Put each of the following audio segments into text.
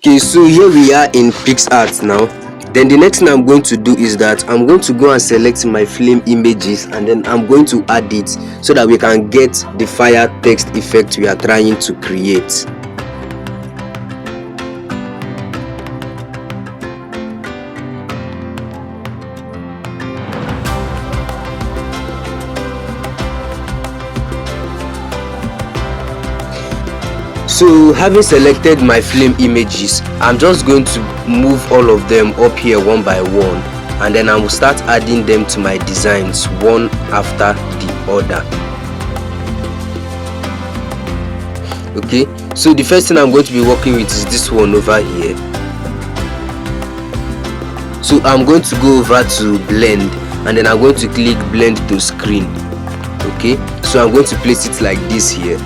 Okay, so here we are in PicsArt now. Then the next thing I'm going to do is that I'm going to go and select my flame images, and then I'm going to add it so that we can get the fire text effect we are trying to create. So having selected my flame images, I'm just going to move all of them up here one by one, and then I will start adding them to my designs one after the other. Okay, so the first thing I'm going to be working with is this one over here. So I'm going to go over to blend, and then I'm going to click blend to screen. Okay, so I'm going to place it like this here.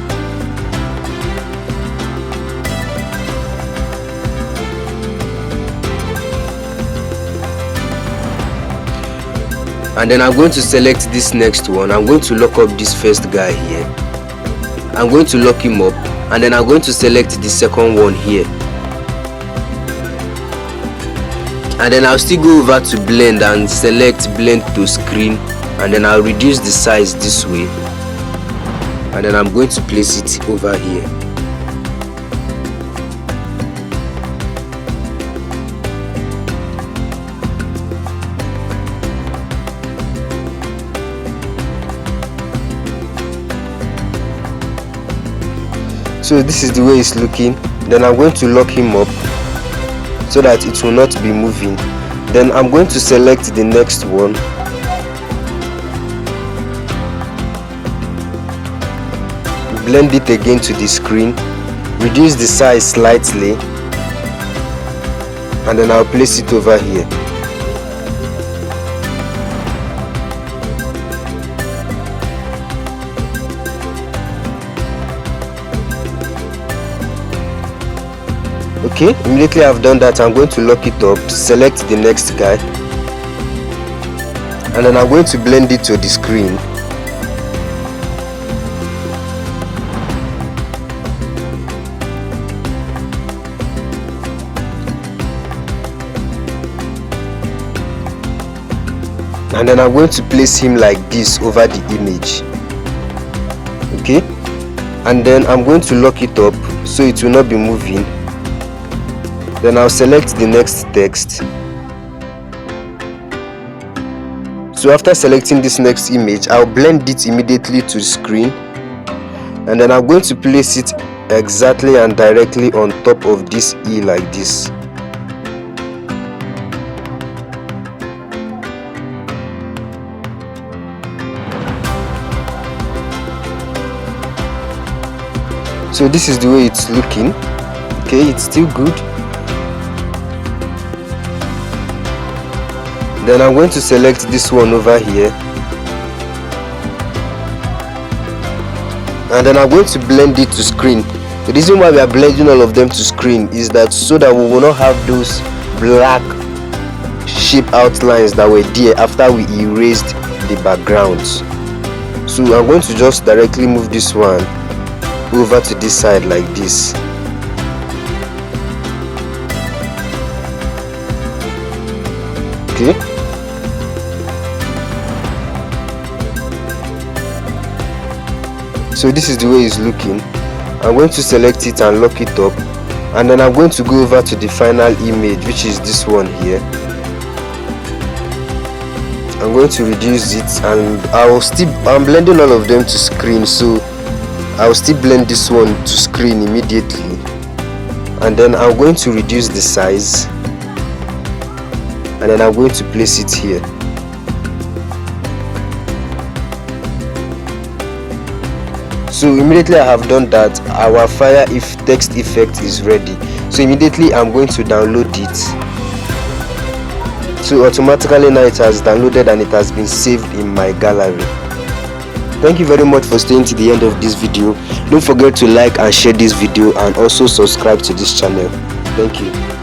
And then I'm going to select this next one. I'm going to lock up this first guy here. I'm going to lock him up, and then I'm going to select the second one here. And then I'll still go over to blend and select blend to screen, and then I'll reduce the size this way, and then I'm going to place it over here. So this is the way it's looking. Then I'm going to lock him up so that it will not be moving. Then I'm going to select the next one, blend it again to the screen, reduce the size slightly, and then I'll place it over here. Okay, immediately I've done that, I'm going to lock it up, select the next guy, and then I'm going to blend it to the screen. And then I'm going to place him like this over the image. Okay, and then I'm going to lock it up so it will not be moving. Then I'll select the next text. So after selecting this next image, I'll blend it immediately to the screen, and then I'm going to place it exactly and directly on top of this E like this. So this is the way it's looking. Okay, it's still good. Then I'm going to select this one over here, and then I'm going to blend it to screen. The reason why we are blending all of them to screen is that so that we will not have those black shape outlines that were there after we erased the backgrounds. So I'm going to just directly move this one over to this side like this. Okay. So this is the way it's looking. I'm going to select it and lock it up, and then I'm going to go over to the final image, which is this one here. I'm going to reduce it, and I'm blending all of them to screen, so I'll still blend this one to screen immediately, and then I'm going to reduce the size, and then I'm going to place it here. So immediately I have done that, our fire text effect is ready. So immediately I'm going to download it. So automatically now it has downloaded and it has been saved in my gallery. Thank you very much for staying to the end of this video. Don't forget to like and share this video, and also subscribe to this channel. Thank you.